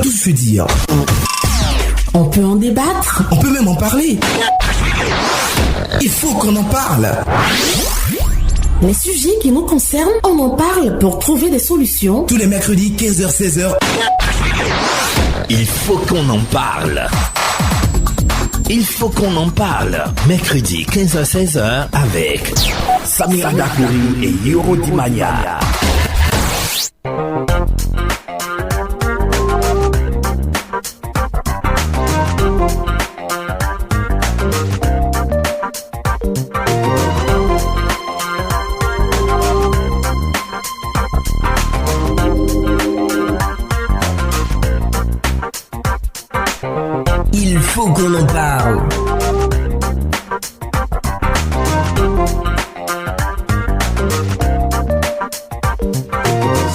peut tout se dire. On peut en débattre. On peut même en parler. Il faut qu'on en parle. Les sujets qui nous concernent, on en parle pour trouver des solutions. Tous les mercredis, 15h-16h. Il faut qu'on en parle. Il faut qu'on en parle. Mercredi, 15h-16h avec Samira Dakouri et Yoro Dimania. Il faut qu'on en parle.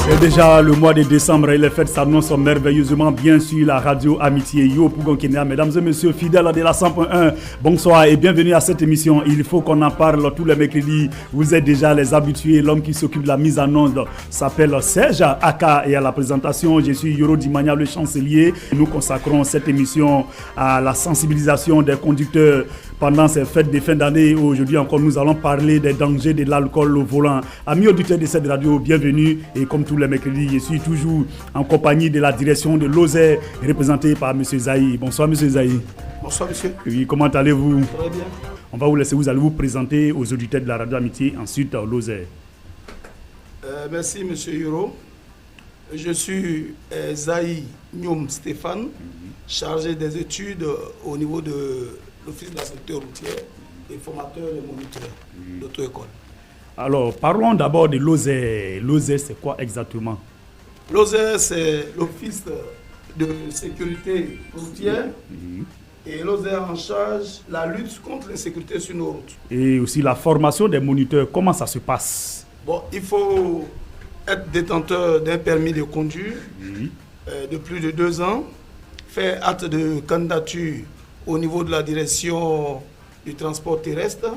C'est déjà le mois de décembre et les fêtes s'annoncent merveilleusement bien sur la radio Amitié Yo Pougon Kenya. Mesdames et messieurs fidèles de la 100.1, bonsoir et bienvenue à cette émission. Il faut qu'on en parle tous les mercredis. Vous êtes déjà les habitués. L'homme qui s'occupe de la mise en onde s'appelle Serge Aka et à la présentation, je suis Yoro Dimania, le chancelier. Nous consacrons cette émission à la sensibilisation des conducteurs pendant ces fêtes de fin d'année. Aujourd'hui encore, nous allons parler des dangers de l'alcool au volant. Amis auditeurs de cette radio, bienvenue. Et comme tous les mercredis, je suis toujours en compagnie de la direction de l'OSER, représentée par M. Zaï. Bonsoir, M. Zaï. Bonsoir, monsieur. Oui, comment allez-vous? Très bien. On va vous laisser, vous allez vous présenter aux auditeurs de la radio Amitié, ensuite l'OSER. Merci, monsieur Yoro. Je suis Zaï Nyom Stéphane, chargé des études au niveau de l'Office de la sécurité routière et formateur et moniteur d'auto-école. Alors, parlons d'abord de l'OSER. L'OSER, c'est quoi exactement? L'OSER, c'est l'Office de sécurité routière et l'OSER en charge la lutte contre l'insécurité sur nos routes. Et aussi la formation des moniteurs, comment ça se passe? Bon, il faut être détenteur d'un permis de conduire de plus de 2 ans, faire acte de candidature au niveau de la direction du transport terrestre.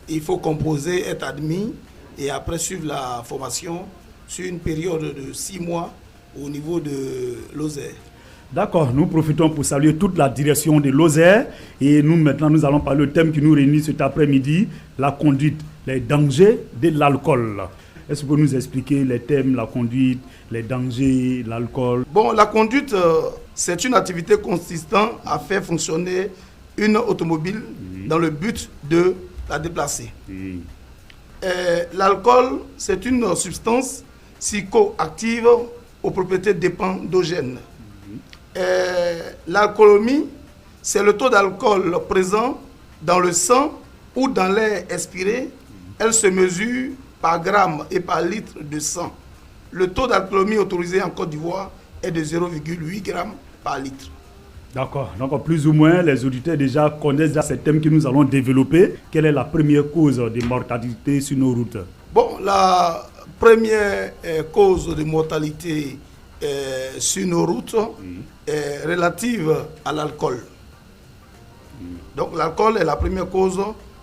Il faut composer, être admis et après suivre la formation sur une période de 6 mois au niveau de l'OSER. D'accord, nous profitons pour saluer toute la direction de l'OSER et maintenant nous allons parler du thème qui nous réunit cet après-midi, la conduite, les dangers de l'alcool. Est-ce que vous pouvez nous expliquer les thèmes, la conduite, les dangers, l'alcool? Bon, la conduite, c'est une activité consistant à faire fonctionner une automobile dans le but de la déplacer. L'alcool, c'est une substance psychoactive aux propriétés dépendogènes. L'alcoolémie, c'est le taux d'alcool présent dans le sang ou dans l'air expiré. Elle se mesure par gramme et par litre de sang. Le taux d'alcoolémie autorisé en Côte d'Ivoire est de 0,8 grammes par litre. D'accord. Donc, plus ou moins, les auditeurs déjà connaissent ces thèmes que nous allons développer. Quelle est la première cause de mortalité sur nos routes? Bon, la première cause de mortalité sur nos routes est relative à l'alcool. Donc, l'alcool est la première cause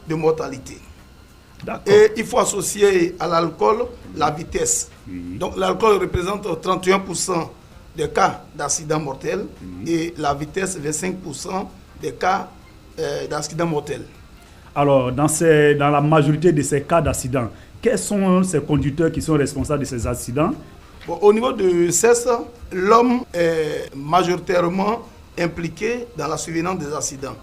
de mortalité. Et il faut associer à l'alcool la vitesse. Donc, l'alcool représente 31% des cas d'accidents mortels et la vitesse 25% des cas d'accidents mortels. Alors, dans la majorité de ces cas d'accidents, quels sont ces conducteurs qui sont responsables de ces accidents? Bon, au niveau de CES, l'homme est majoritairement impliqué dans la survenance des accidents.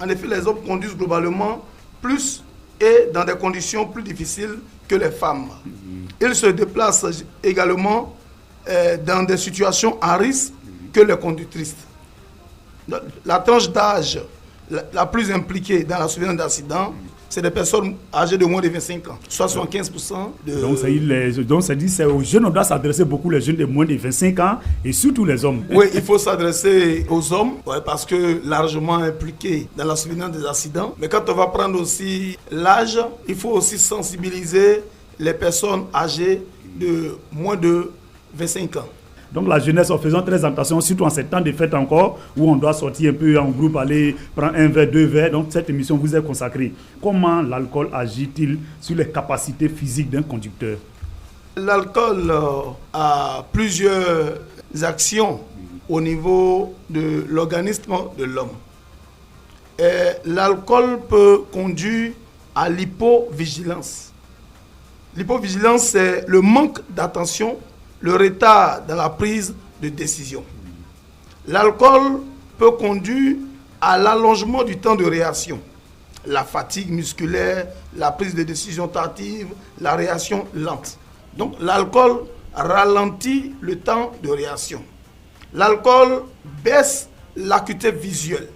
En effet, les hommes conduisent globalement plus et dans des conditions plus difficiles que les femmes. Ils se déplacent également dans des situations à risque que les conductrices. La tranche d'âge la plus impliquée dans la survenance d'accidents, c'est des personnes âgées de moins de 25 ans, 75% de... Donc, c'est aux jeunes, on doit s'adresser beaucoup les jeunes de moins de 25 ans et surtout les hommes. Oui, il faut s'adresser aux hommes parce que largement impliqués dans la survenance des accidents. Mais quand on va prendre aussi l'âge, il faut aussi sensibiliser les personnes âgées de moins de 25 ans. Donc la jeunesse, en faisant très attention, surtout en ces temps de fête encore, où on doit sortir un peu en groupe, aller prendre un verre, 2 verres. Donc cette émission vous est consacrée. Comment l'alcool agit-il sur les capacités physiques d'un conducteur? L'alcool a plusieurs actions au niveau de l'organisme de l'homme. L'alcool peut conduire à l'hypovigilance. L'hypovigilance, c'est le manque d'attention, le retard dans la prise de décision. L'alcool peut conduire à l'allongement du temps de réaction, la fatigue musculaire, la prise de décision tardive, la réaction lente. Donc l'alcool ralentit le temps de réaction. L'alcool baisse l'acuité visuelle.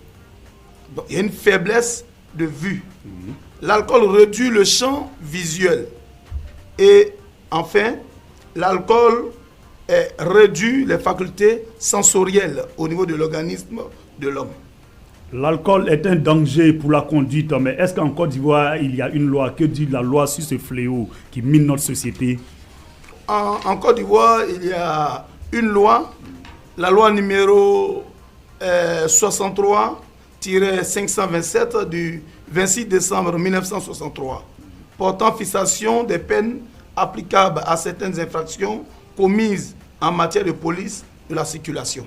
Donc, il y a une faiblesse de vue. L'alcool réduit le champ visuel. Et enfin, l'alcool réduit les facultés sensorielles au niveau de l'organisme de l'homme. L'alcool est un danger pour la conduite, mais est-ce qu'en Côte d'Ivoire, il y a une loi? Que dit la loi sur ce fléau qui mine notre société? En Côte d'Ivoire, il y a une loi, la loi numéro 63-527 du 26 décembre 1963, portant fixation des peines applicables à certaines infractions commises en matière de police de la circulation.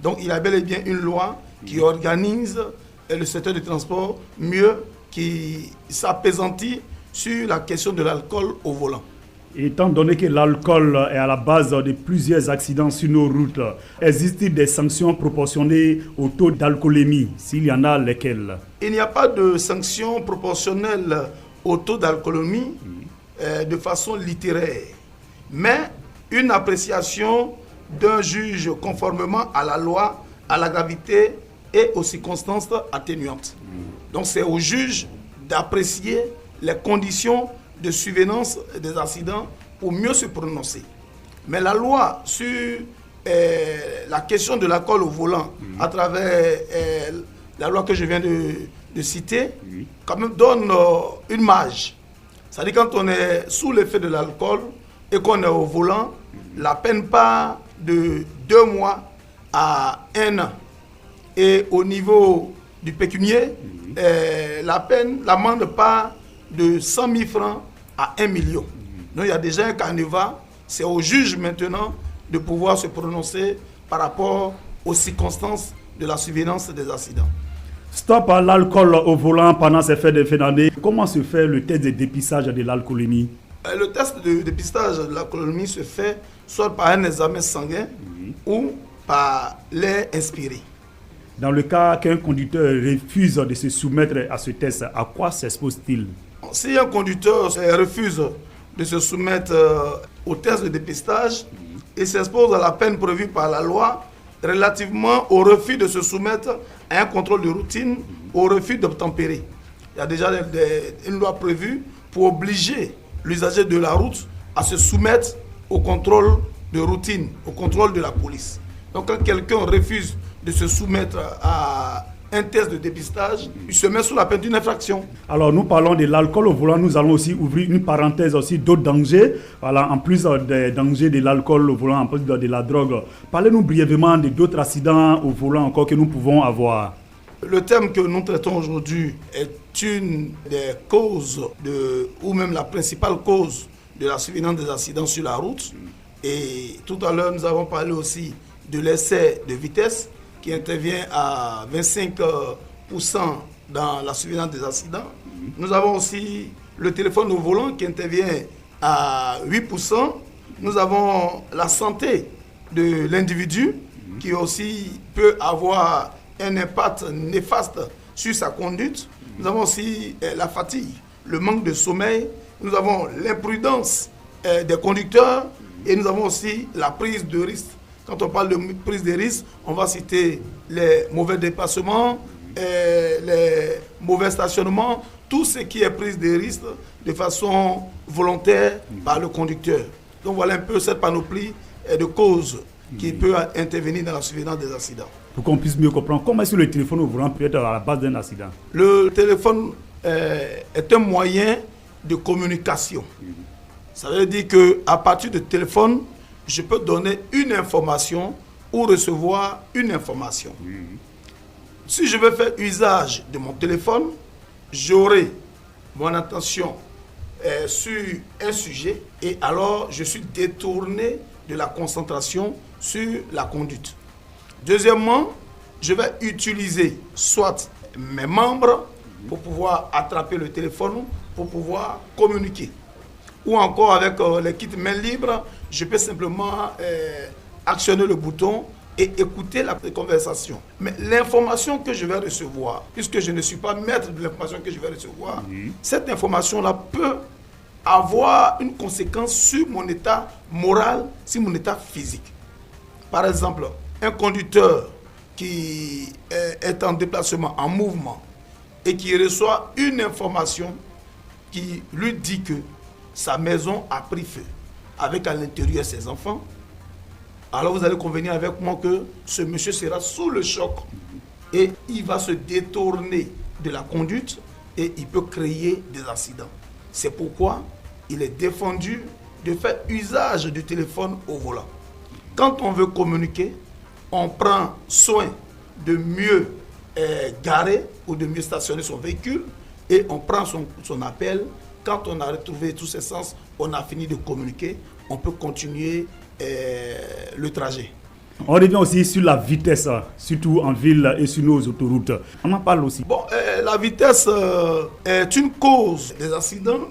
Donc il y a bel et bien une loi qui organise le secteur du transport mieux, qui s'apaisantit sur la question de l'alcool au volant. Étant donné que l'alcool est à la base de plusieurs accidents sur nos routes, existe-t-il des sanctions proportionnées au taux d'alcoolémie? S'il y en a, lesquelles? Il n'y a pas de sanctions proportionnelles au taux d'alcoolémie de façon littéraire, mais une appréciation d'un juge conformément à la loi, à la gravité et aux circonstances atténuantes. Donc c'est au juge d'apprécier les conditions de survenance des accidents pour mieux se prononcer. Mais la loi sur la question de l'alcool au volant, à travers la loi que je viens de citer, quand même donne une marge. C'est-à-dire quand on est sous l'effet de l'alcool et qu'on est au volant, la peine part de 2 mois à 1 an. Et au niveau du pécunier, l'amende part de 100 000 francs à 1 million. Donc il y a déjà un canevas. C'est au juge maintenant de pouvoir se prononcer par rapport aux circonstances de la survenance des accidents. Stop à l'alcool au volant pendant ces fêtes de fin d'année. Comment se fait le test de dépistage de l'alcoolémie? Le test de dépistage de l'alcoolémie se fait soit par un examen sanguin ou par l'air inspiré. Dans le cas qu'un conducteur refuse de se soumettre à ce test, à quoi s'expose-t-il? Si un conducteur refuse de se soumettre au test de dépistage, il s'expose à la peine prévue par la loi relativement au refus de se soumettre à un contrôle de routine, au refus d'obtempérer. Il y a déjà une loi prévue pour obliger l'usager de la route à se soumettre au contrôle de routine, au contrôle de la police. Donc quand quelqu'un refuse de se soumettre à un test de dépistage, il se met sous la peine d'une infraction. Alors nous parlons de l'alcool au volant, nous allons aussi ouvrir une parenthèse aussi d'autres dangers. Voilà, en plus des dangers de l'alcool au volant, en plus de la drogue. Parlez-nous brièvement d'autres accidents au volant encore que nous pouvons avoir. Le thème que nous traitons aujourd'hui est une des causes, ou même la principale cause de la survenance des accidents sur la route. Et tout à l'heure, nous avons parlé aussi de l'excès de vitesse qui intervient à 25% dans la survenance des accidents. Nous avons aussi le téléphone au volant qui intervient à 8%. Nous avons la santé de l'individu qui aussi peut avoir un impact néfaste sur sa conduite. Nous avons aussi la fatigue, le manque de sommeil. Nous avons l'imprudence des conducteurs et nous avons aussi la prise de risque. Quand on parle de prise de risque, on va citer les mauvais dépassements, les mauvais stationnements, tout ce qui est prise de risque de façon volontaire par le conducteur. Donc voilà un peu cette panoplie de causes qui peut intervenir dans la survenance des accidents. Pour qu'on puisse mieux comprendre, comment est-ce que le téléphone au volant peut être à la base d'un accident? Le téléphone est un moyen de communication. Ça veut dire qu'à partir du téléphone, je peux donner une information ou recevoir une information. Si je veux faire usage de mon téléphone, j'aurai mon attention sur un sujet et alors je suis détourné de la concentration sur la conduite. Deuxièmement, je vais utiliser soit mes membres pour pouvoir attraper le téléphone, pour pouvoir communiquer. Ou encore avec les kits main libre, je peux simplement actionner le bouton et écouter la conversation. Mais l'information que je vais recevoir, puisque je ne suis pas maître de l'information que je vais recevoir, cette information-là peut avoir une conséquence sur mon état moral, sur mon état physique. Par exemple, un conducteur qui est en déplacement, en mouvement, et qui reçoit une information qui lui dit que sa maison a pris feu, avec à l'intérieur ses enfants, alors vous allez convenir avec moi que ce monsieur sera sous le choc et il va se détourner de la conduite et il peut créer des accidents. C'est pourquoi il est défendu de faire usage du téléphone au volant. Quand on veut communiquer, on prend soin de mieux garer ou de mieux stationner son véhicule et on prend son appel. Quand on a retrouvé tous ses sens, on a fini de communiquer, on peut continuer le trajet. On revient aussi sur la vitesse, surtout en ville et sur nos autoroutes. On en parle aussi. Bon, la vitesse est une cause des accidents,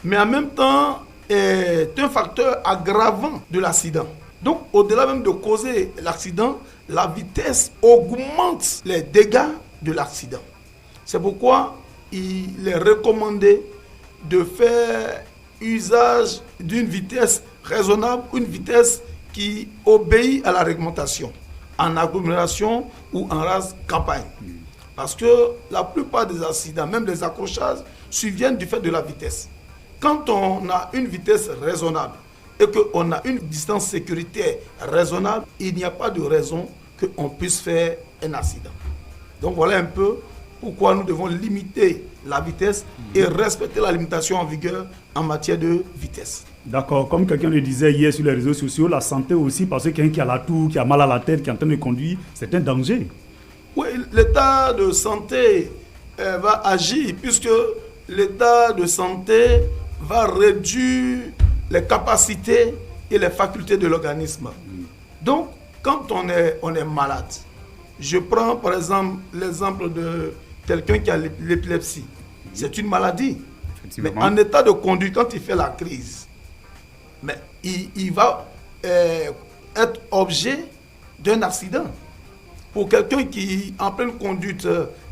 mais en même temps est un facteur aggravant de l'accident. Donc, au-delà même de causer l'accident, la vitesse augmente les dégâts de l'accident. C'est pourquoi il est recommandé de faire usage d'une vitesse raisonnable, une vitesse qui obéit à la réglementation, en agglomération ou en rase campagne. Parce que la plupart des accidents, même des accrochages, surviennent du fait de la vitesse. Quand on a une vitesse raisonnable et qu'on a une distance sécuritaire raisonnable, il n'y a pas de raison qu'on puisse faire un accident. Donc voilà un peu pourquoi nous devons limiter la vitesse et respecter la limitation en vigueur en matière de vitesse. D'accord, comme quelqu'un le disait hier sur les réseaux sociaux, la santé aussi, parce que quelqu'un qui a la toux, qui a mal à la tête, qui est en train de conduire, c'est un danger. Oui, l'état de santé va agir, puisque l'état de santé va réduire les capacités et les facultés de l'organisme. Donc, quand on est malade, je prends par exemple l'exemple de quelqu'un qui a l'épilepsie. C'est une maladie. Mais en état de conduite, quand il fait la crise, mais il va être objet d'un accident. Pour quelqu'un qui, en pleine conduite,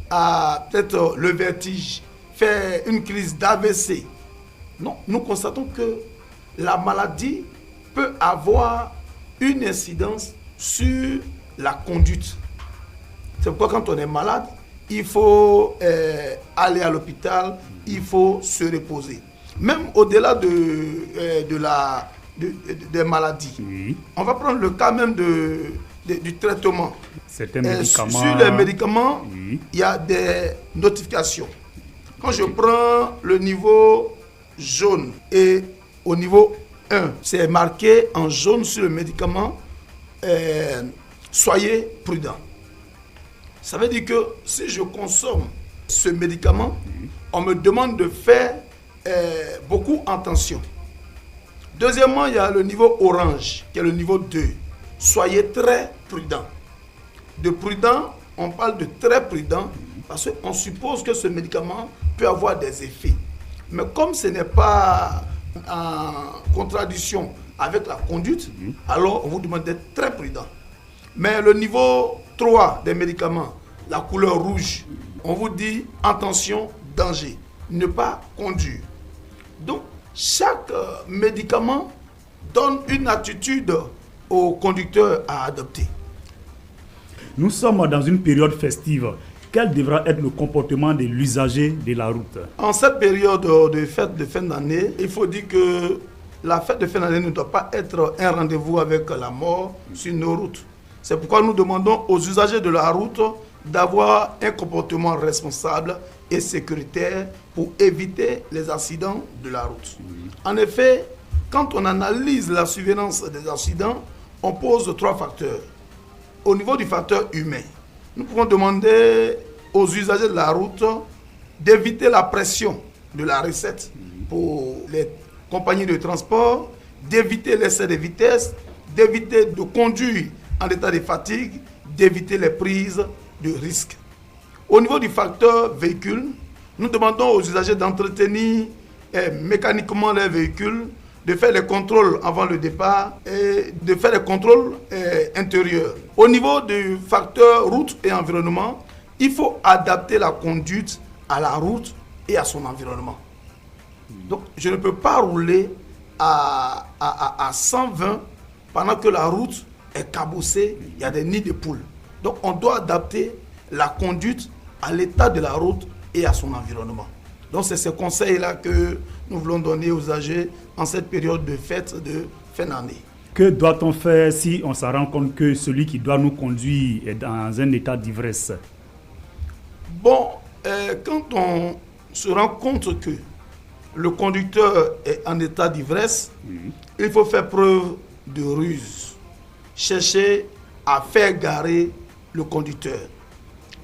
a peut-être le vertige, fait une crise d'AVC, non, nous constatons que la maladie peut avoir une incidence sur la conduite. C'est pourquoi quand on est malade, il faut aller à l'hôpital, il faut se reposer. Même au-delà des maladies. On va prendre le cas même du traitement. Certains médicaments. Sur les médicaments, il y a des notifications. Quand je prends le niveau jaune et au niveau 1, c'est marqué en jaune sur le médicament, soyez prudent. Ça veut dire que si je consomme ce médicament, on me demande de faire beaucoup attention. Deuxièmement, il y a le niveau orange, qui est le niveau 2. Soyez très prudent. De prudent, on parle de très prudent, parce qu'on suppose que ce médicament peut avoir des effets. Mais comme ce n'est pas en contradiction avec la conduite, alors on vous demande d'être très prudent. Mais le niveau 3 des médicaments, la couleur rouge, on vous dit attention, danger, ne pas conduire. Donc, chaque médicament donne une attitude au conducteur à adopter. Nous sommes dans une période festive. Quel devra être le comportement de l'usager de la route? En cette période de fête de fin d'année, il faut dire que la fête de fin d'année ne doit pas être un rendez-vous avec la mort sur nos routes. C'est pourquoi nous demandons aux usagers de la route d'avoir un comportement responsable et sécuritaire pour éviter les accidents de la route. En effet, quand on analyse la survenance des accidents, on pose 3 facteurs. Au niveau du facteur humain, nous pouvons demander aux usagers de la route d'éviter la pression de la recette pour les compagnies de transport, d'éviter l'excès de vitesse, d'éviter de conduire en état de fatigue, d'éviter les prises de risques. Au niveau du facteur véhicule, nous demandons aux usagers d'entretenir mécaniquement leurs véhicules, de faire les contrôles avant le départ et de faire les contrôles intérieurs. Au niveau du facteur route et environnement, il faut adapter la conduite à la route et à son environnement. Donc, je ne peux pas rouler à 120 pendant que la route est cabossée, il y a des nids de poules. Donc, on doit adapter la conduite à l'état de la route et à son environnement. Donc, c'est ces conseils-là que nous voulons donner aux usagers en cette période de fête de fin d'année. Que doit-on faire si on se rend compte que celui qui doit nous conduire est dans un état d'ivresse? Bon, quand on se rend compte que le conducteur est en état d'ivresse, il faut faire preuve de ruse. Chercher à faire garer le conducteur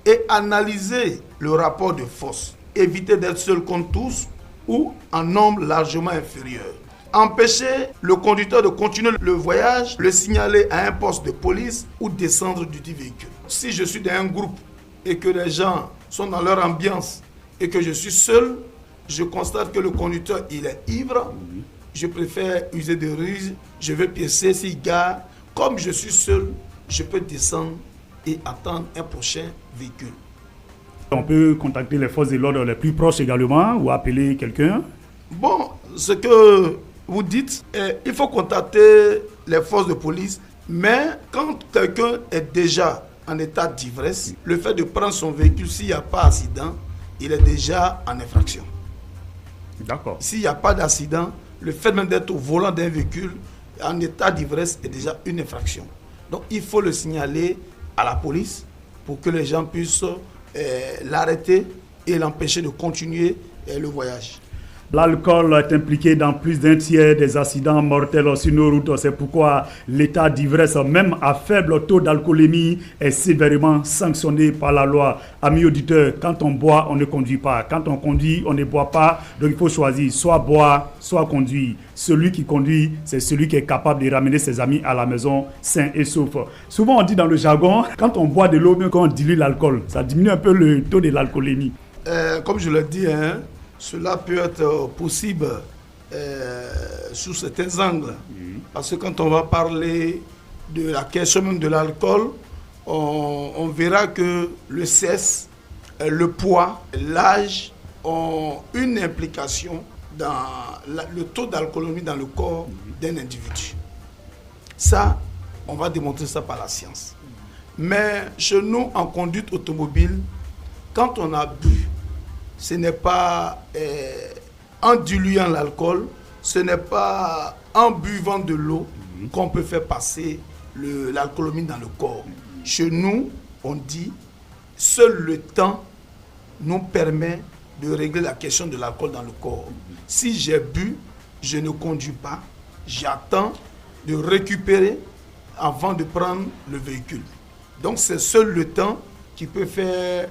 et analyser le rapport de force. Éviter d'être seul contre tous ou en nombre largement inférieur. Empêcher le conducteur de continuer le voyage, le signaler à un poste de police ou descendre du dit véhicule. Si je suis dans un groupe et que les gens sont dans leur ambiance et que je suis seul, je constate que le conducteur il est ivre, je préfère user de ruse, je vais piécer s'il gare. Comme je suis seul, je peux descendre et attendre un prochain véhicule. On peut contacter les forces de l'ordre les plus proches également ou appeler quelqu'un? Bon, ce que vous dites, il faut contacter les forces de police, mais quand quelqu'un est déjà en état d'ivresse, le fait de prendre son véhicule, s'il n'y a pas d'accident, il est déjà en infraction. D'accord. S'il n'y a pas d'accident, le fait même d'être au volant d'un véhicule en état d'ivresse est déjà une infraction. Donc il faut le signaler à la police pour que les gens puissent l'arrêter et l'empêcher de continuer le voyage. L'alcool est impliqué dans plus d'un tiers des accidents mortels sur nos routes. C'est pourquoi l'état d'ivresse, même à faible taux d'alcoolémie, est sévèrement sanctionné par la loi. Amis auditeurs, quand on boit, on ne conduit pas. Quand on conduit, on ne boit pas. Donc il faut choisir, soit boire, soit conduire. Celui qui conduit, c'est celui qui est capable de ramener ses amis à la maison sain et sauf. Souvent on dit dans le jargon, quand on boit de l'eau, même quand on dilue l'alcool, ça diminue un peu le taux de l'alcoolémie. Comme je l'ai dit, cela peut être possible sous certains angles. Parce que quand on va parler de la question même de l'alcool, on verra que le sexe, le poids, l'âge ont une implication dans le taux d'alcoolémie dans le corps d'un individu. Ça, on va démontrer ça par la science. Mais chez nous, en conduite automobile, quand on a bu, ce n'est pas en diluant l'alcool, ce n'est pas en buvant de l'eau qu'on peut faire passer l'alcoolémie dans le corps. Chez nous, on dit, seul le temps nous permet de régler la question de l'alcool dans le corps. Si j'ai bu, je ne conduis pas, j'attends de récupérer avant de prendre le véhicule. Donc c'est seul le temps qui peut faire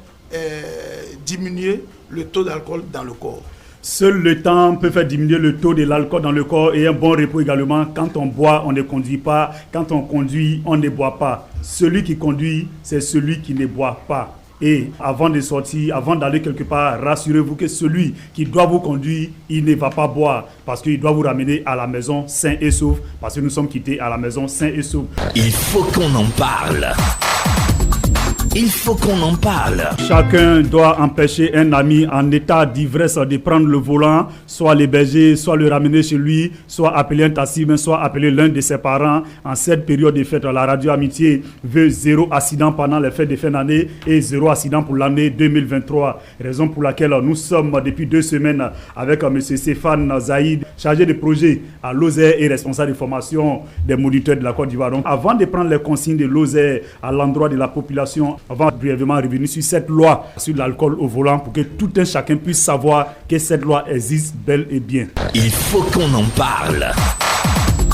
diminuer le taux d'alcool dans le corps. Seul le temps peut faire diminuer le taux de l'alcool dans le corps et un bon repos également. Quand on boit, on ne conduit pas. Quand on conduit, on ne boit pas. Celui qui conduit, c'est celui qui ne boit pas. Et avant de sortir, avant d'aller quelque part, rassurez-vous que celui qui doit vous conduire, il ne va pas boire parce qu'il doit vous ramener à la maison sain et sauf, parce que nous sommes quittés à la maison sain et sauf. Il faut qu'on en parle. Il faut qu'on en parle. Chacun doit empêcher un ami en état d'ivresse de prendre le volant, soit l'héberger, soit le ramener chez lui, soit appeler un taxi, soit appeler l'un de ses parents. En cette période de fête, la radio Amitié veut 0 accident pendant les fêtes de fin d'année et 0 accident pour l'année 2023. Raison pour laquelle nous sommes depuis 2 semaines avec M. Stéphane Zaïd, chargé de projet à Lozère et responsable de formation des moniteurs de la Côte d'Ivoire. Donc, avant de prendre les consignes de Lozère à l'endroit de la population, on va brièvement revenir sur cette loi sur l'alcool au volant pour que tout un chacun puisse savoir que cette loi existe bel et bien. Il faut qu'on en parle.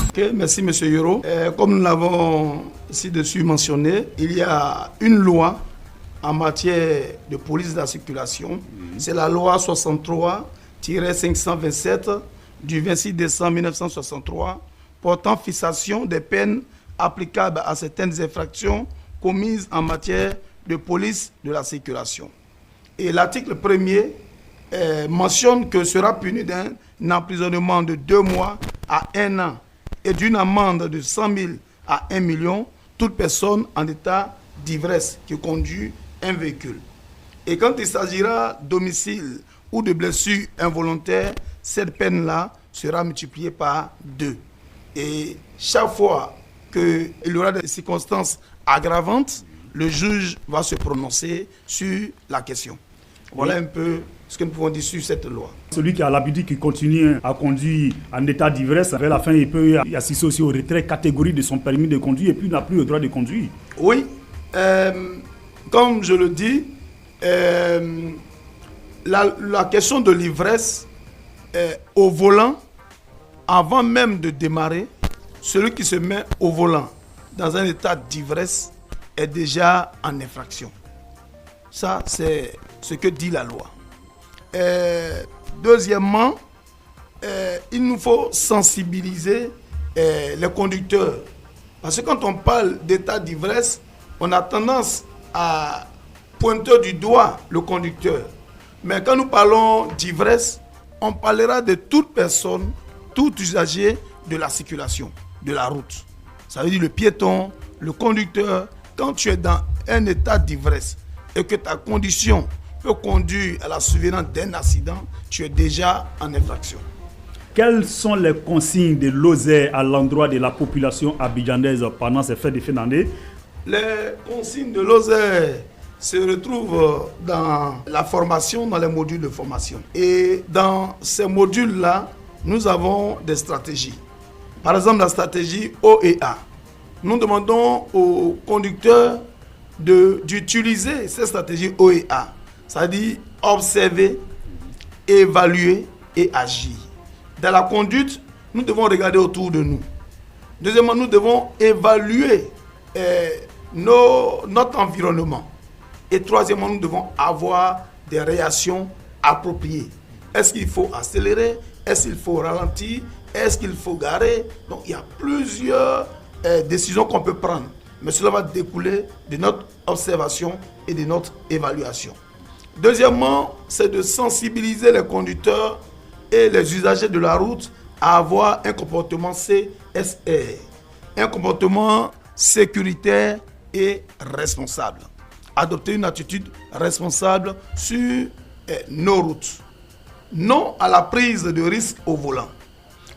Okay, merci M. Yoro. Comme nous l'avons ci-dessus mentionné, il y a une loi en matière de police de la circulation. C'est la loi 63-527 du 26 décembre 1963 portant fixation des peines applicables à certaines infractions commises en matière de police de la circulation. Et l'article 1er mentionne que sera puni d'un emprisonnement de 2 mois à 1 an et d'une amende de 100 000 à 1 million toute personne en état d'ivresse qui conduit un véhicule. Et quand il s'agira d'homicide ou de blessure involontaire, cette peine-là sera multipliée par 2. Et chaque fois qu'il y aura des circonstances aggravantes, le juge va se prononcer sur la question. Voilà un peu ce que nous pouvons dire sur cette loi. Celui qui a l'habitude, qui continue à conduire en état d'ivresse, vers la fin, il peut assister aussi au retrait catégorique de son permis de conduire et puis il n'a plus le droit de conduire. Oui, comme je le dis, la question de l'ivresse au volant, avant même de démarrer, celui qui se met au volant dans un état d'ivresse est déjà en infraction. Ça, c'est ce que dit la loi. Deuxièmement, il nous faut sensibiliser les conducteurs. Parce que quand on parle d'état d'ivresse, on a tendance à pointer du doigt le conducteur. Mais quand nous parlons d'ivresse, on parlera de toute personne, tout usager de la circulation, de la route. Ça veut dire le piéton, le conducteur. Quand tu es dans un état d'ivresse et que ta condition peut conduire à la survenance d'un accident, tu es déjà en infraction. Quelles sont les consignes de l'OSER à l'endroit de la population abidjanaise pendant ces fêtes de fin d'année? Les consignes de l'OSER se retrouvent dans la formation, dans les modules de formation. Et dans ces modules-là, nous avons des stratégies. Par exemple, la stratégie OEA. Nous demandons aux conducteurs d'utiliser cette stratégie OEA. C'est-à-dire observer, évaluer et agir. Dans la conduite, nous devons regarder autour de nous. Deuxièmement, nous devons évaluer notre environnement. Et troisièmement, nous devons avoir des réactions appropriées. Est-ce qu'il faut accélérer? Est-ce qu'il faut ralentir? Est-ce qu'il faut garer? Donc, il y a plusieurs décisions qu'on peut prendre. Mais cela va découler de notre observation et de notre évaluation. Deuxièmement, c'est de sensibiliser les conducteurs et les usagers de la route à avoir un comportement CSR, un comportement sécuritaire et responsable. Adopter une attitude responsable sur nos routes. Non à la prise de risque au volant.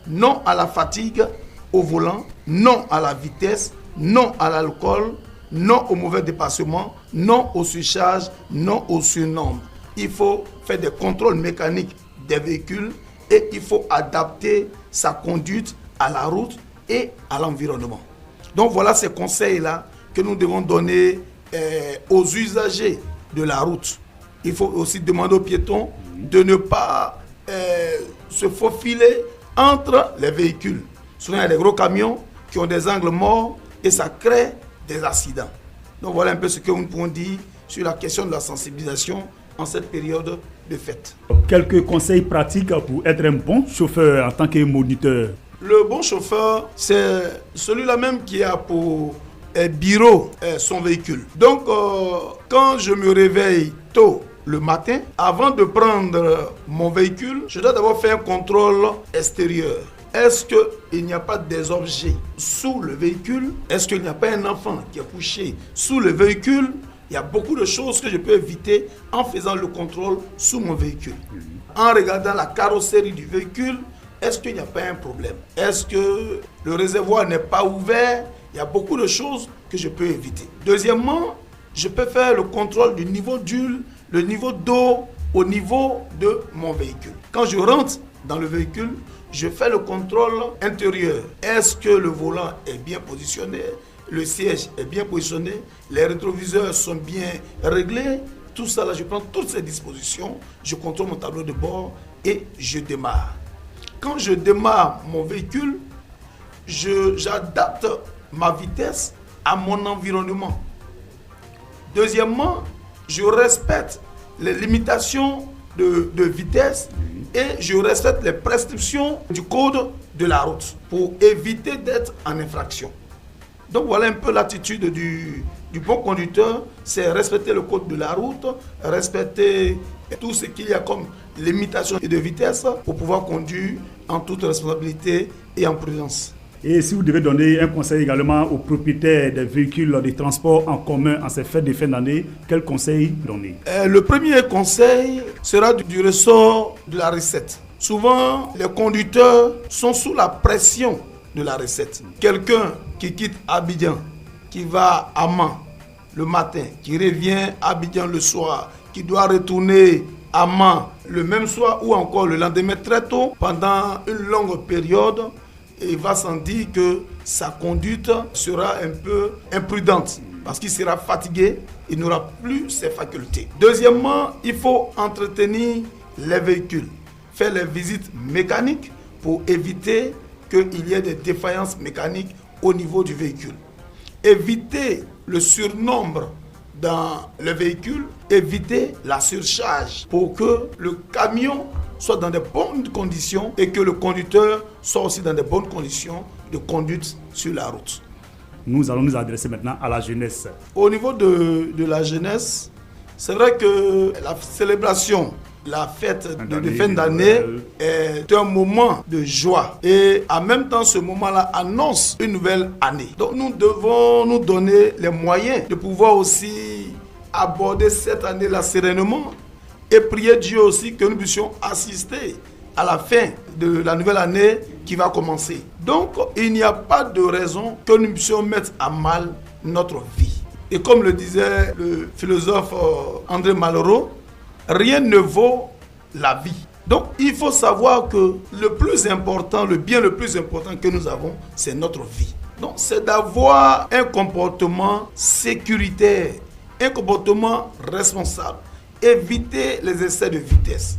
Non à la fatigue au volant. Non à la vitesse. Non à l'alcool. Non au mauvais dépassement. Non au surcharge. Non au surnombre. Il faut faire des contrôles mécaniques des véhicules et il faut adapter sa conduite à la route et à l'environnement. Donc voilà ces conseils-là que nous devons donner aux usagers de la route. Il faut aussi demander aux piétons de ne pas se faufiler entre les véhicules. Souvent, il y a des gros camions qui ont des angles morts et ça crée des accidents. Donc voilà un peu ce que nous pouvons dire sur la question de la sensibilisation en cette période de fête. Quelques conseils pratiques pour être un bon chauffeur en tant que moniteur. Le bon chauffeur, c'est celui-là même qui a pour bureau son véhicule. Donc, quand je me réveille tôt le matin, avant de prendre mon véhicule, je dois d'abord faire un contrôle extérieur. Est-ce qu'il n'y a pas des objets sous le véhicule? Est-ce qu'il n'y a pas un enfant qui est couché sous le véhicule? Il y a beaucoup de choses que je peux éviter en faisant le contrôle sous mon véhicule. En regardant la carrosserie du véhicule, est-ce qu'il n'y a pas un problème? Est-ce que le réservoir n'est pas ouvert? Il y a beaucoup de choses que je peux éviter. Deuxièmement, je peux faire le contrôle du niveau d'huile, le niveau d'eau au niveau de mon véhicule. Quand je rentre dans le véhicule, je fais le contrôle intérieur. Est-ce que le volant est bien positionné? Le siège est bien positionné? Les rétroviseurs sont bien réglés? Tout ça, là, je prends toutes ces dispositions, je contrôle mon tableau de bord et je démarre. Quand je démarre mon véhicule, j'adapte ma vitesse à mon environnement. Deuxièmement, je respecte les limitations de vitesse et je respecte les prescriptions du code de la route pour éviter d'être en infraction. Donc voilà un peu l'attitude du du bon conducteur, c'est respecter le code de la route, respecter tout ce qu'il y a comme limitation de vitesse pour pouvoir conduire en toute responsabilité et en prudence. Et si vous devez donner un conseil également aux propriétaires des véhicules de transport en commun en ces fêtes de fin d'année, quel conseil donner? Le premier conseil sera du ressort de la recette. Souvent, les conducteurs sont sous la pression de la recette. Quelqu'un qui quitte Abidjan, qui va à Mans le matin, qui revient à Abidjan le soir, qui doit retourner à Mans le même soir ou encore le lendemain très tôt, pendant une longue période, il va sans dire que sa conduite sera un peu imprudente parce qu'il sera fatigué, il n'aura plus ses facultés. Deuxièmement, il faut entretenir les véhicules, faire les visites mécaniques pour éviter qu'il y ait des défaillances mécaniques au niveau du véhicule. Éviter le surnombre dans le véhicule, éviter la surcharge pour que le camion soit dans de bonnes conditions et que le conducteur soit aussi dans de bonnes conditions de conduite sur la route. Nous allons nous adresser maintenant à la jeunesse. Au niveau de la jeunesse, c'est vrai que la célébration, la fête de fin d'année est un moment de joie. Et en même temps, ce moment-là annonce une nouvelle année. Donc nous devons nous donner les moyens de pouvoir aussi aborder cette année-là sereinement et prier Dieu aussi que nous puissions assister à la fin de la nouvelle année qui va commencer. Donc, il n'y a pas de raison que nous puissions mettre à mal notre vie. Et comme le disait le philosophe André Malraux, rien ne vaut la vie. Donc, il faut savoir que le plus important, le bien le plus important que nous avons, c'est notre vie. Donc, c'est d'avoir un comportement sécuritaire, un comportement responsable. Éviter les excès de vitesse.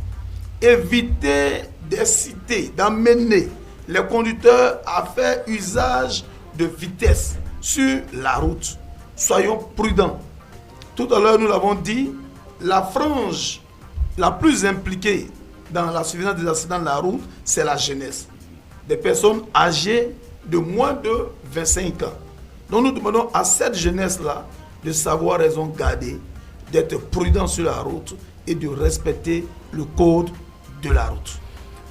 Éviter d'inciter, d'amener les conducteurs à faire usage de vitesse sur la route. Soyons prudents. Tout à l'heure, nous l'avons dit, la frange la plus impliquée dans la survenance des accidents de la route, c'est la jeunesse. Des personnes âgées de moins de 25 ans. Donc nous demandons à cette jeunesse-là de savoir raison garder, d'être prudent sur la route et de respecter le code de la route.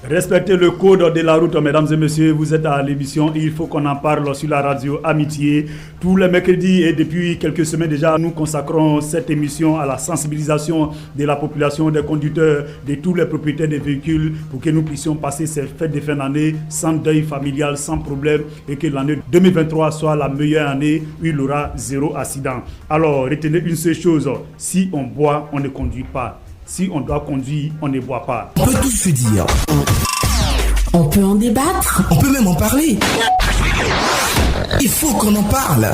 Respectez le code de la route, mesdames et messieurs. Vous êtes à l'émission Il faut qu'on en parle sur la radio Amitié. Tous les mercredis et depuis quelques semaines déjà, nous consacrons cette émission à la sensibilisation de la population, des conducteurs, de tous les propriétaires des véhicules pour que nous puissions passer ces fêtes de fin d'année sans deuil familial, sans problème et que l'année 2023 soit la meilleure année où il y aura 0 accident. Alors, retenez une seule chose, si on boit, on ne conduit pas. Si on doit conduire, on ne boit pas. On peut tout se dire. On peut en débattre. On peut même en parler. Il faut qu'on en parle.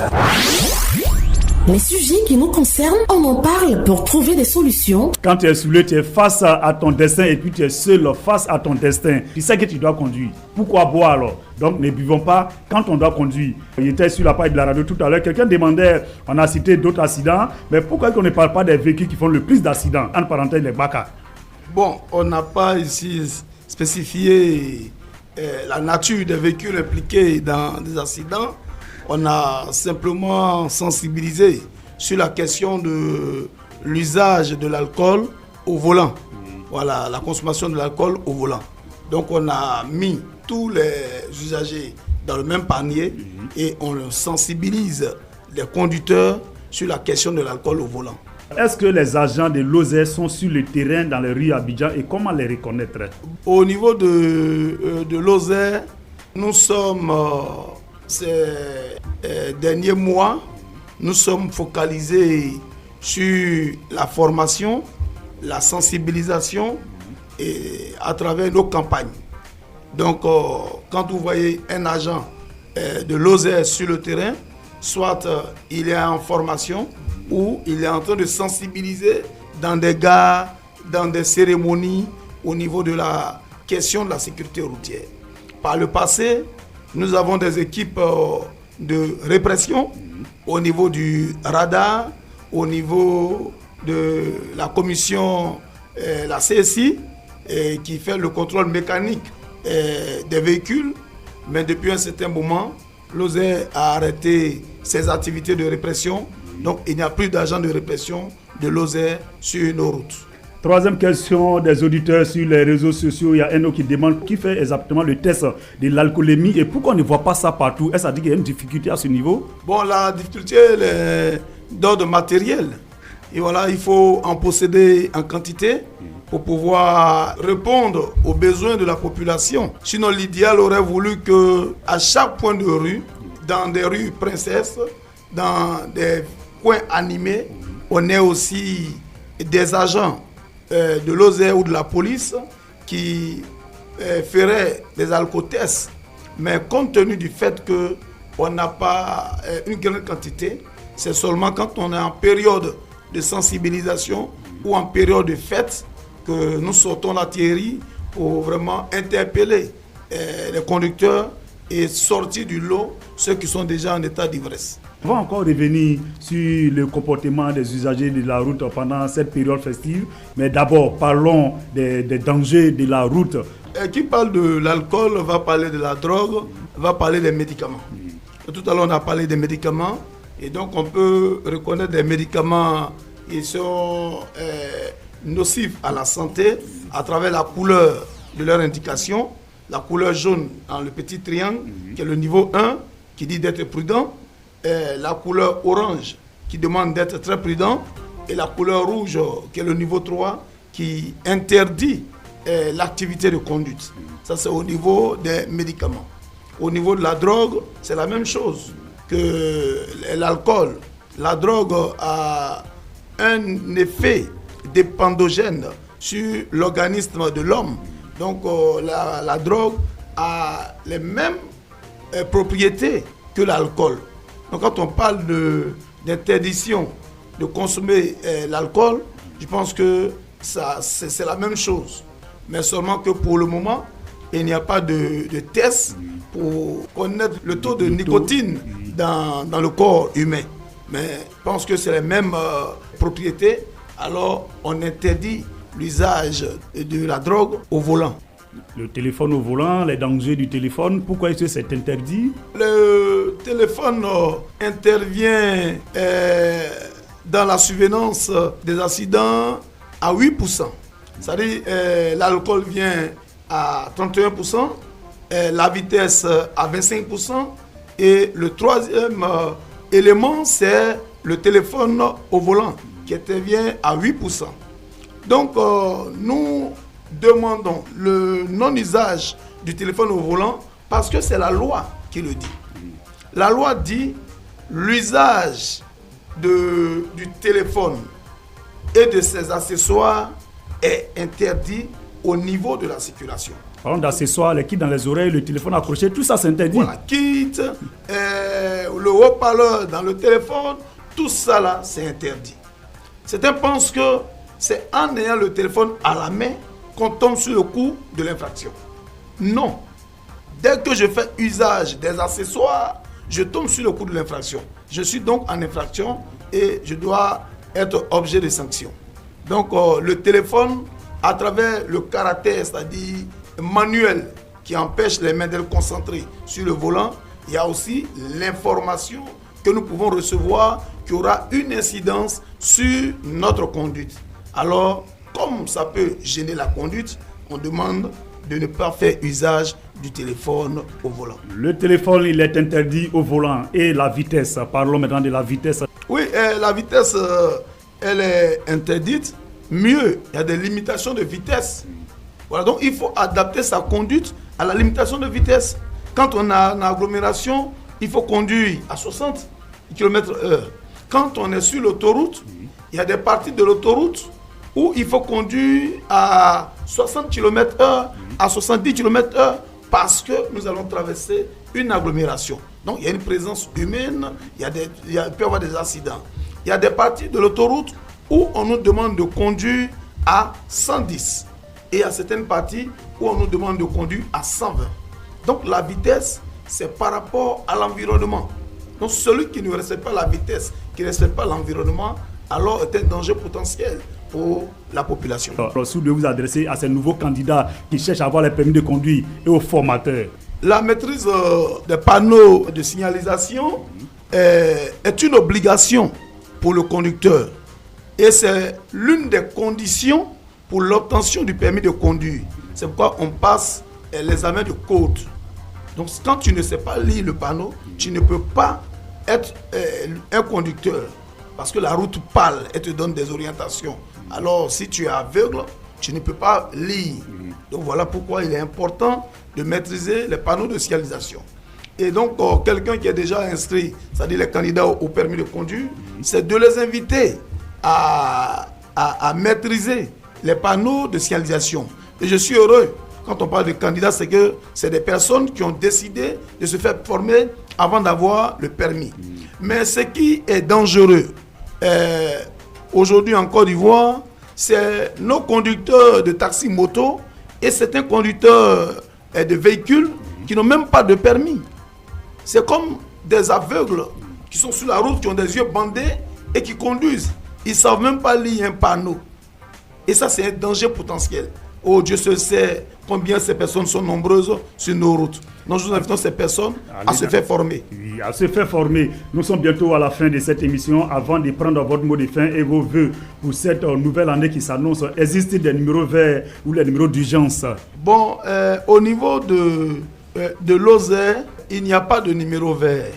Les sujets qui nous concernent, on en parle pour trouver des solutions. Quand tu es saoulé, tu es face à ton destin et puis tu es seul face à ton destin. Tu sais que tu dois conduire. Pourquoi boire alors? Donc ne buvons pas quand on doit conduire. Il était sur la page de la radio tout à l'heure. Quelqu'un demandait, on a cité d'autres accidents, mais pourquoi on ne parle pas des véhicules qui font le plus d'accidents? En parenthèse, les BACA. Bon, on n'a pas ici spécifié la nature des véhicules impliqués dans des accidents. On a simplement sensibilisé sur la question de l'usage de l'alcool au volant. Voilà, la consommation de l'alcool au volant. Donc on a mis tous les usagers dans le même panier et on sensibilise les conducteurs sur la question de l'alcool au volant. Est-ce que les agents de l'OSER sont sur le terrain dans les rues Abidjan et comment les reconnaître? Au niveau de l'OSER, nous sommes... ces derniers mois, nous sommes focalisés sur la formation, la sensibilisation et à travers nos campagnes. Donc, quand vous voyez un agent de l'OSER sur le terrain, soit il est en formation ou il est en train de sensibiliser dans des gares, dans des cérémonies au niveau de la question de la sécurité routière. Par le passé, nous avons des équipes de répression au niveau du radar, au niveau de la commission, la CSI, qui fait le contrôle mécanique des véhicules. Mais depuis un certain moment, l'OSER a arrêté ses activités de répression Donc il n'y a plus d'agents de répression de l'oseille sur nos routes. Troisième question des auditeurs sur les réseaux sociaux. Il y a un autre qui demande qui fait exactement le test de l'alcoolémie et pourquoi on ne voit pas ça partout. Est-ce qu'il y a une difficulté à ce niveau? Bon, la difficulté elle est d'ordre matériel. Et voilà, il faut en posséder en quantité pour pouvoir répondre aux besoins de la population. Sinon, l'idéal aurait voulu qu'à chaque point de rue, dans des rues princesses, dans des coins animés, on ait aussi des agents de l'OSER ou de la police qui feraient des alcotests. Mais compte tenu du fait qu'on n'a pas une grande quantité, c'est seulement quand on est en période de sensibilisation ou en période de fête que nous sortons l'artillerie pour vraiment interpeller les conducteurs et sortir du lot ceux qui sont déjà en état d'ivresse. On va encore revenir sur le comportement des usagers de la route pendant cette période festive. Mais d'abord, parlons des dangers de la route. Qui parle de l'alcool va parler de la drogue, va parler des médicaments. Tout à l'heure, on a parlé des médicaments. Et donc, on peut reconnaître des médicaments qui sont nocifs à la santé à travers la couleur de leur indication. La couleur jaune dans le petit triangle, qui est le niveau 1, qui dit d'être prudent. La couleur orange, qui demande d'être très prudent. Et la couleur rouge, qui est le niveau 3, qui interdit l'activité de conduite. Ça, c'est au niveau des médicaments. Au niveau de la drogue, c'est la même chose que l'alcool. La drogue a un effet dépendogène sur l'organisme de l'homme. Donc la drogue a les mêmes propriétés que l'alcool. Donc quand on parle d'interdiction de consommer l'alcool, je pense que c'est la même chose. Mais seulement que pour le moment, il n'y a pas de test pour connaître le taux de nicotine dans le corps humain. Mais je pense que c'est les mêmes propriétés. Alors on interdit l'usage de la drogue au volant. Le téléphone au volant, les dangers du téléphone, pourquoi est-ce que c'est interdit? Le téléphone intervient dans la survenance des accidents à 8%. C'est-à-dire l'alcool vient à 31%, la vitesse à 25%, et le troisième élément, c'est le téléphone au volant qui intervient à 8%. Donc, nous demandons le non-usage du téléphone au volant parce que c'est la loi qui le dit. La loi dit l'usage du téléphone et de ses accessoires est interdit au niveau de la circulation. Parlons d'accessoires, les kits dans les oreilles, le téléphone accroché, tout ça c'est interdit. Voilà, kit, le haut-parleur dans le téléphone, tout ça là, c'est interdit. Certains pensent que c'est en ayant le téléphone à la main qu'on tombe sur le coup de l'infraction. Non. Dès que je fais usage des accessoires, je tombe sur le coup de l'infraction. Je suis donc en infraction et je dois être objet de sanction. Donc le téléphone, à travers le caractère, c'est-à-dire manuel, qui empêche les mains d'être concentrées sur le volant, il y a aussi l'information que nous pouvons recevoir qui aura une incidence sur notre conduite. Alors, comme ça peut gêner la conduite, on demande de ne pas faire usage du téléphone au volant. Le téléphone, il est interdit au volant. Et la vitesse, parlons maintenant de la vitesse. Oui, la vitesse, elle est interdite. Mieux, il y a des limitations de vitesse. Voilà, donc il faut adapter sa conduite à la limitation de vitesse. Quand on a une agglomération, il faut conduire à 60 km/h. Quand on est sur l'autoroute, il y a des parties de l'autoroute où il faut conduire à 60 km/h, à 70 km/h, parce que nous allons traverser une agglomération. Donc il y a une présence humaine, il peut y avoir des accidents. Il y a des parties de l'autoroute où on nous demande de conduire à 110. Et il y a certaines parties où on nous demande de conduire à 120. Donc la vitesse, c'est par rapport à l'environnement. Donc celui qui ne respecte pas la vitesse, qui ne respecte pas l'environnement, alors est un danger potentiel pour la population. Alors, si vous devez vous adresser à ces nouveaux candidats qui cherchent à avoir les permis de conduire et aux formateurs. La maîtrise des panneaux de signalisation est une obligation pour le conducteur. Et c'est l'une des conditions pour l'obtention du permis de conduire. C'est pourquoi on passe l'examen de code. Donc quand tu ne sais pas lire le panneau, tu ne peux pas être un conducteur. Parce que la route parle et te donne des orientations. Alors si tu es aveugle, tu ne peux pas lire. Donc voilà pourquoi il est important de maîtriser les panneaux de signalisation. Et donc quelqu'un qui est déjà inscrit, c'est-à-dire les candidats au permis de conduire, c'est de les inviter à maîtriser les panneaux de signalisation. Et je suis heureux, quand on parle de candidats, c'est que c'est des personnes qui ont décidé de se faire former avant d'avoir le permis. Mais ce qui est dangereux aujourd'hui en Côte d'Ivoire, c'est nos conducteurs de taxi-moto et certains conducteurs de véhicules qui n'ont même pas de permis. C'est comme des aveugles qui sont sur la route, qui ont des yeux bandés et qui conduisent. Ils ne savent même pas lire un panneau. Et ça, c'est un danger potentiel. Oh, Dieu seul sait combien ces personnes sont nombreuses sur nos routes. Donc, nous invitons ces personnes à se faire former. Oui, à se faire former. Nous sommes bientôt à la fin de cette émission. Avant de prendre votre mot de fin et vos vœux pour cette nouvelle année qui s'annonce, existe des numéros verts ou les numéros d'urgence? Bon, au niveau de l'Oser, il n'y a pas de numéro vert.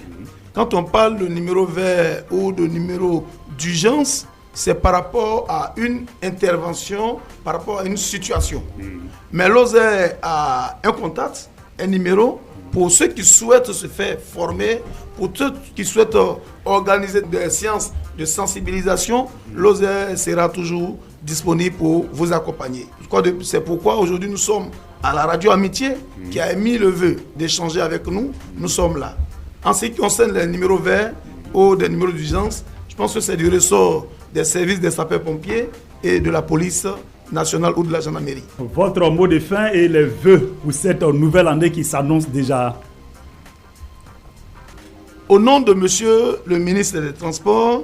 Quand on parle de numéro vert ou de numéro d'urgence, c'est par rapport à une intervention, par rapport à une situation. Mais l'Oser a un contact, un numéro, pour ceux qui souhaitent se faire former, pour ceux qui souhaitent organiser des séances de sensibilisation, l'Oser sera toujours disponible pour vous accompagner. C'est pourquoi aujourd'hui nous sommes à la radio Amitié, qui a émis le vœu d'échanger avec nous. Nous sommes là. En ce qui concerne les numéros verts ou des numéros d'urgence, je pense que c'est du ressort des services des sapeurs-pompiers et de la police nationale ou de la gendarmerie. Votre mot de fin et les vœux pour cette nouvelle année qui s'annonce déjà. Au nom de monsieur le ministre des Transports,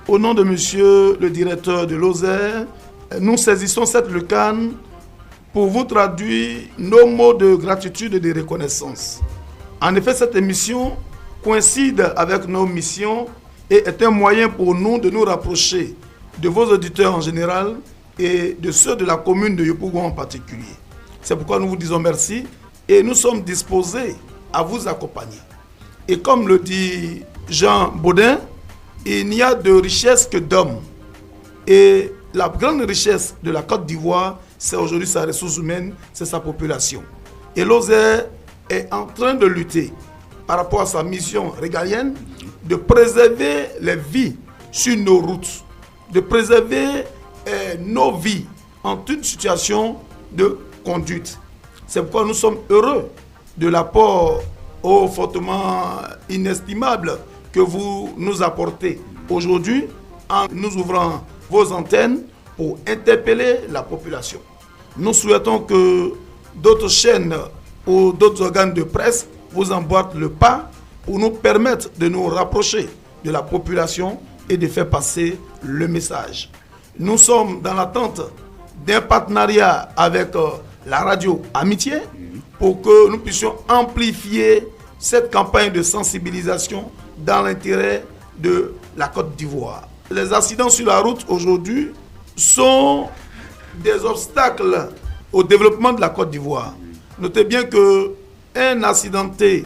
au nom de monsieur le directeur de l'Oser, nous saisissons cette lucane pour vous traduire nos mots de gratitude et de reconnaissance. En effet, cette émission coïncide avec nos missions et est un moyen pour nous de nous rapprocher de vos auditeurs en général et de ceux de la commune de Yopougon en particulier. C'est pourquoi nous vous disons merci et nous sommes disposés à vous accompagner. Et comme le dit Jean Baudin, il n'y a de richesse que d'hommes. Et la grande richesse de la Côte d'Ivoire, c'est aujourd'hui sa ressource humaine, c'est sa population. Et l'Oser est en train de lutter par rapport à sa mission régalienne de préserver les vies sur nos routes, de préserver nos vies en toute situation de conduite. C'est pourquoi nous sommes heureux de l'apport fortement inestimable que vous nous apportez aujourd'hui en nous ouvrant vos antennes pour interpeller la population. Nous souhaitons que d'autres chaînes ou d'autres organes de presse vous emboîtent le pas pour nous permettre de nous rapprocher de la population et de faire passer le message. Nous sommes dans l'attente d'un partenariat avec la radio Amitié pour que nous puissions amplifier cette campagne de sensibilisation dans l'intérêt de la Côte d'Ivoire. Les accidents sur la route aujourd'hui sont des obstacles au développement de la Côte d'Ivoire. Notez bien qu'un accidenté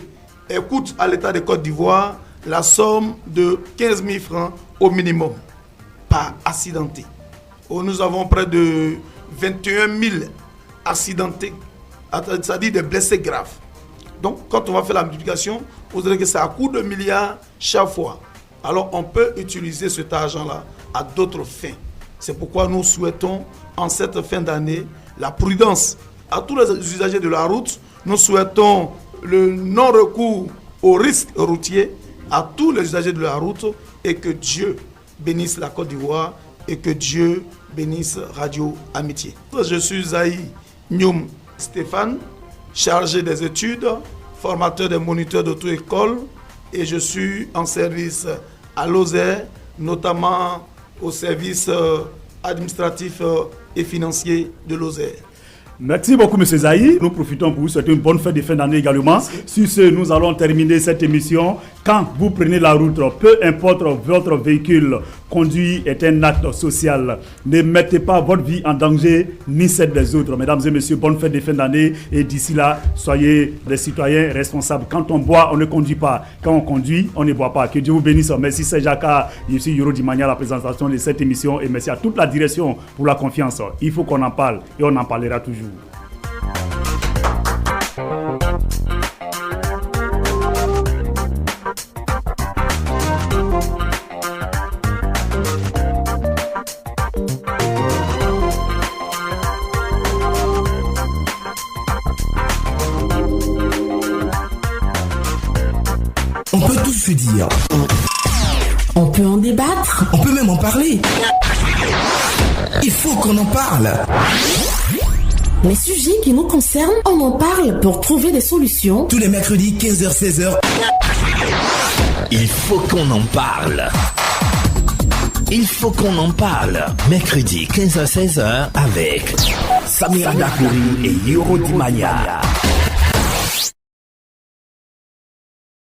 coûte à l'État de Côte d'Ivoire la somme de 15 000 francs au minimum par accidenté. Nous avons près de 21 000 accidentés, c'est-à-dire des blessés graves. Donc, quand on va faire la multiplication, vous verrez que c'est à coût de milliards chaque fois. Alors, on peut utiliser cet argent-là à d'autres fins. C'est pourquoi nous souhaitons, en cette fin d'année, la prudence à tous les usagers de la route. Nous souhaitons le non-recours aux risques routiers à tous les usagers de la route et que Dieu bénisse la Côte d'Ivoire et que Dieu bénisse Radio Amitié. Je suis Zaï Nyoum Stéphane, chargé des études, formateur des moniteurs d'auto-école et je suis en service à l'Oser, notamment au service administratif et financier de l'Oser. Merci beaucoup, M. Zaï. Nous profitons pour vous souhaiter une bonne fête de fin d'année également. Sur ce, nous allons terminer cette émission. Quand vous prenez la route, peu importe votre véhicule, Conduire est un acte social. Ne mettez pas votre vie en danger ni celle des autres. Mesdames et messieurs, bonne fête de fin d'année et d'ici là, soyez des citoyens responsables. Quand on boit, on ne conduit pas. Quand on conduit, on ne boit pas. Que Dieu vous bénisse. Merci Saint-Jacques, je suis Yoro Dimania à la présentation de cette émission et merci à toute la direction pour la confiance. Il faut qu'on en parle et on en parlera toujours. On peut tout se dire. On peut en débattre. On peut même en parler. Il faut qu'on en parle. Les sujets qui nous concernent, on en parle pour trouver des solutions. Tous les mercredis, 15h-16h. Il faut qu'on en parle. Il faut qu'on en parle. Mercredi, 15h-16h avec Samira Dakouri et Yoro Dimania.